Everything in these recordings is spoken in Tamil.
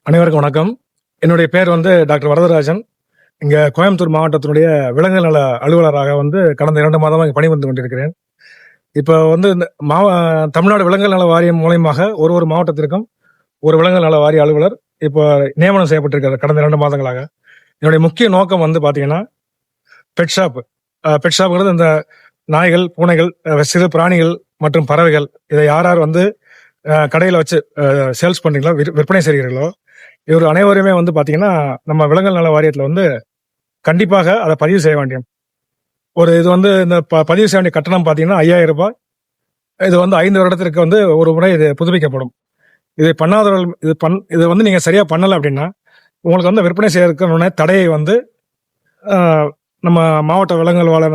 அனைவருக்கும் வணக்கம். என்னுடைய பேர் டாக்டர் வரதராஜன். இங்க கோயம்புத்தூர் மாவட்டத்தினுடைய விலங்குகள் நல அலுவலராக கடந்த 2 மாதமா இங்க பணிபுரிந்து கொண்டிருக்கிறேன். இப்போ இந்த தமிழ்நாடு விலங்குகள் நல வாரியம் மூலயமாக ஒரு மாவட்டத்திற்கும் ஒரு விலங்குகள் நல வாரிய அலுவலர் இப்போ நியமனம் செய்யப்பட்டிருக்கிறார் கடந்த 2 மாதங்களாக. என்னுடைய முக்கிய நோக்கம் பாத்தீங்கன்னா பெட் ஷாப். பெட் ஷாப்ங்கிறது இந்த நாய்கள், பூனைகள், சிறு பிராணிகள் மற்றும் பறவைகள் இதை யார் கடையில் வச்சு சேல்ஸ் பண்றீங்களோ, விற்பனை செய்கிறீர்களோ, இவர் அனைவருமே பாத்தீங்கன்னா நம்ம விலங்குகள் நல வாரியத்துல கண்டிப்பாக அதை பதிவு செய்ய வேண்டும். ஒரு இது இந்த பதிவு செய்ய வேண்டிய கட்டணம் பாத்தீங்கன்னா 5000 ரூபாய். இது 5 வருடத்திற்கு ஒரு முறை இது புதுப்பிக்கப்படும். இதை பண்ணாதவர்கள் இது நீங்க சரியா பண்ணல அப்படின்னா உங்களுக்கு விற்பனை செய்யறதுக்கு தடையை நம்ம மாவட்ட விலங்குகள்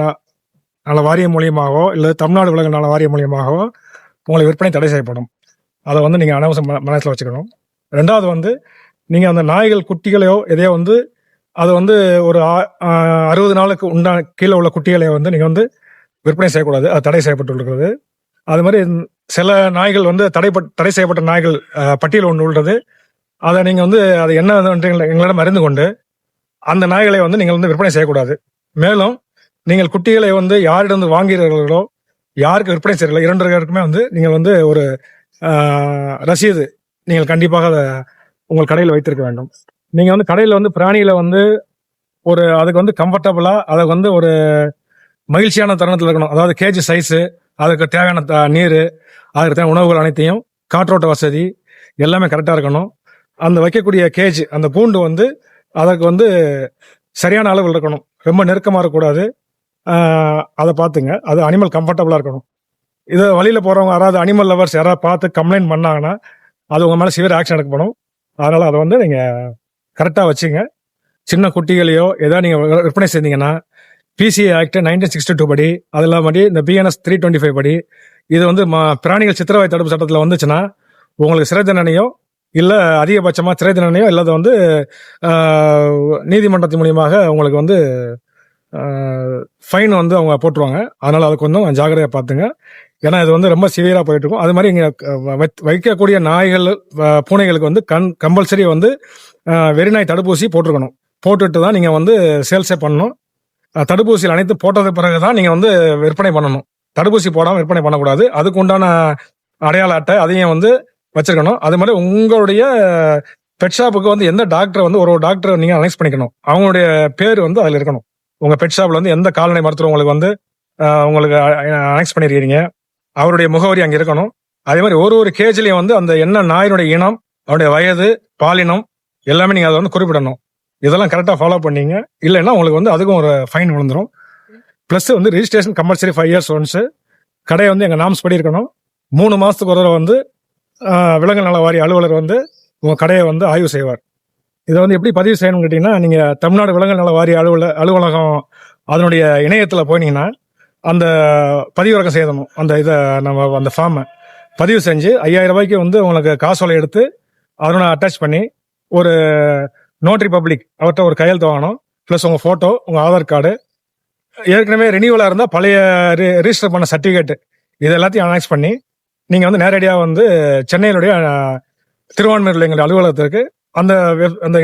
நல வாரியம் மூலியமாகவோ இல்ல தமிழ்நாடு விலங்குகள் நல வாரியம் மூலியமாகவோ உங்களுக்கு விற்பனை தடை செய்யப்படும். அதை நீங்க அனவசம் மனசுல வச்சுக்கணும். ரெண்டாவது நீங்க அந்த நாய்கள் குட்டிகளையோ எதையோ அது ஒரு 60 நாளுக்கு கீழே உள்ள குட்டிகளை நீங்க விற்பனை செய்யக்கூடாது. அது தடை செய்யப்பட்டுள்ளது. அது மாதிரி சில நாய்கள் தடை செய்யப்பட்ட நாய்கள் பட்டியல் ஒன்று உள்ளது. அதை நீங்க அது என்ன எங்களிடம் அறிந்து கொண்டு அந்த நாய்களை நீங்கள் விற்பனை செய்யக்கூடாது. மேலும் நீங்கள் குட்டிகளை யாரிடம் வாங்கிறீர்களோ, யாருக்கு விற்பனை செய்யறீங்களோ 2 பேருக்குமே நீங்கள் ஒரு ரசீது நீங்கள் கண்டிப்பாக அதை உங்கள் கடையில் வைத்திருக்க வேண்டும். நீங்க கடையில் பிராணிகளை ஒரு அதுக்கு கம்ஃபர்டபுளா அதை ஒரு மகிழ்ச்சியான தருணத்தில் இருக்கணும். அதாவது கேஜ் சைஸு, அதுக்கு தேவையான நீர், அதுக்கு தேவையான உணவுகள் அனைத்தையும், காற்றோட்ட வசதி எல்லாமே கரெக்டாக இருக்கணும். அந்த வைக்கக்கூடிய கேஜ், அந்த கூண்டு அதற்கு சரியான அளவில் இருக்கணும். ரொம்ப நெருக்கமாக இருக்கக்கூடாது. அதை பார்த்துங்க. அது அனிமல் கம்ஃபர்டபுளாக இருக்கணும். இதை வழியில போறவங்க யாராவது அனிமல் லவர்ஸ் யாராவது பார்த்து கம்ப்ளைண்ட் பண்ணாங்கன்னா அது உங்க மேல சிவியர் ஆக்ஷன் எடுக்கப்படும். அதனால அதை நீங்க கரெக்டா வச்சுங்க. சின்ன குட்டிகளையோ ஏதாவது நீங்க விற்பனை செஞ்சீங்கன்னா பிசிஏ ஆக்ட் 1962 படி, அது இல்லாம இந்த BNS 325 படி இது பிராணிகள் சித்திரவதை தடுப்பு சட்டத்தில் வந்துச்சுன்னா உங்களுக்கு சிறை தண்டனையோ இல்ல அதிகபட்சமா சிறை தண்டனையோ இல்லாத நீதிமன்றத்தின் மூலியமாக உங்களுக்கு ஃபைன் அவங்க போட்டுருவாங்க. அதனால அதுக்கு கொஞ்சம் ஜாகிரதையா பார்த்துங்க. ஏன்னா இது ரொம்ப சிவியரா போயிட்டு இருக்கும். அது மாதிரி இங்க வைக்கக்கூடிய நாய்கள், பூனைகளுக்கு கம்பல்சரி வெறிநாய் தடுப்பூசி போட்டிருக்கணும். போட்டுட்டு தான் நீங்க சேல்ஸே பண்ணணும். தடுப்பூசியில் அனைத்து போட்டது பிறகுதான் நீங்க விற்பனை பண்ணணும். தடுப்பூசி போடாம விற்பனை பண்ணக்கூடாது. அதுக்கு உண்டான அடையாள அட்டை அதையும் வச்சிருக்கணும். அது மாதிரி உங்களுடைய பெட் ஷாப்புக்கு எந்த டாக்டர் ஒரு டாக்டர் நீங்க அனலைஸ் பண்ணிக்கணும். அவங்களுடைய பேர் அதுல இருக்கணும். உங்க பெட் ஷாப்ல எந்த கால்நடை மருத்துவர் உங்களுக்கு அனெக்ஸ் பண்ணிருக்கீங்க, அவருடைய முகவரி அங்க இருக்கணும். அதே மாதிரி ஒரு கேஜ்லயும் அந்த என்ன நாயினுடைய இனம், அவருடைய வயது, பாலினம் எல்லாமே நீங்க அதை குறிப்பிடணும். இதெல்லாம் கரெக்டா ஃபாலோ பண்ணீங்க. இல்லைன்னா உங்களுக்கு அதுக்கும் ஒரு ஃபைன் விழுந்துரும். Plus registration compulsory 5 years once. கடை எங்க நாம்ஸ் படி இருக்கணும். 3 மாசத்துக்கு ஒரு தடவை விலங்குகள் நல வாரிய அலுவலர் உங்க கடையை ஆய்வு செய்வார். இதை எப்படி பதிவு செய்யணும்னு கேட்டீங்கன்னா, நீங்க தமிழ்நாடு விலங்குகள் நல வாரிய அலுவலகம் அதனுடைய இணையத்துல போனீங்கன்னா அந்த பதிவிறக்கம் செய்யணும். நம்ம அந்த ஃபார்மை பதிவு செஞ்சு 5000 ரூபாய்க்கு உங்களுக்கு காசோலை எடுத்து அதனோட அட்டாச் பண்ணி ஒரு நோட்டரி பப்ளிக் அவர்கிட்ட ஒரு கையெழுத்து வாங்கணும். பிளஸ் உங்க போட்டோ, உங்க ஆதார் கார்டு, ஏற்கனவே ரெனியூவலா இருந்தா பழைய ரிஜிஸ்டர் பண்ண சர்டிபிகேட், இது எல்லாத்தையும் அனெக்ஸ் பண்ணி நீங்க நேரடியா சென்னையிலுடைய திருவான்மையூர்ல எங்களுடைய அலுவலகத்திற்கு அந்த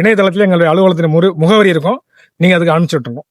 இணையதளத்துல எங்களுடைய அலுவலகத்தின் முகவரி இருக்கும். நீங்க அதுக்கு அனுப்பிச்சு விட்டுருணும்.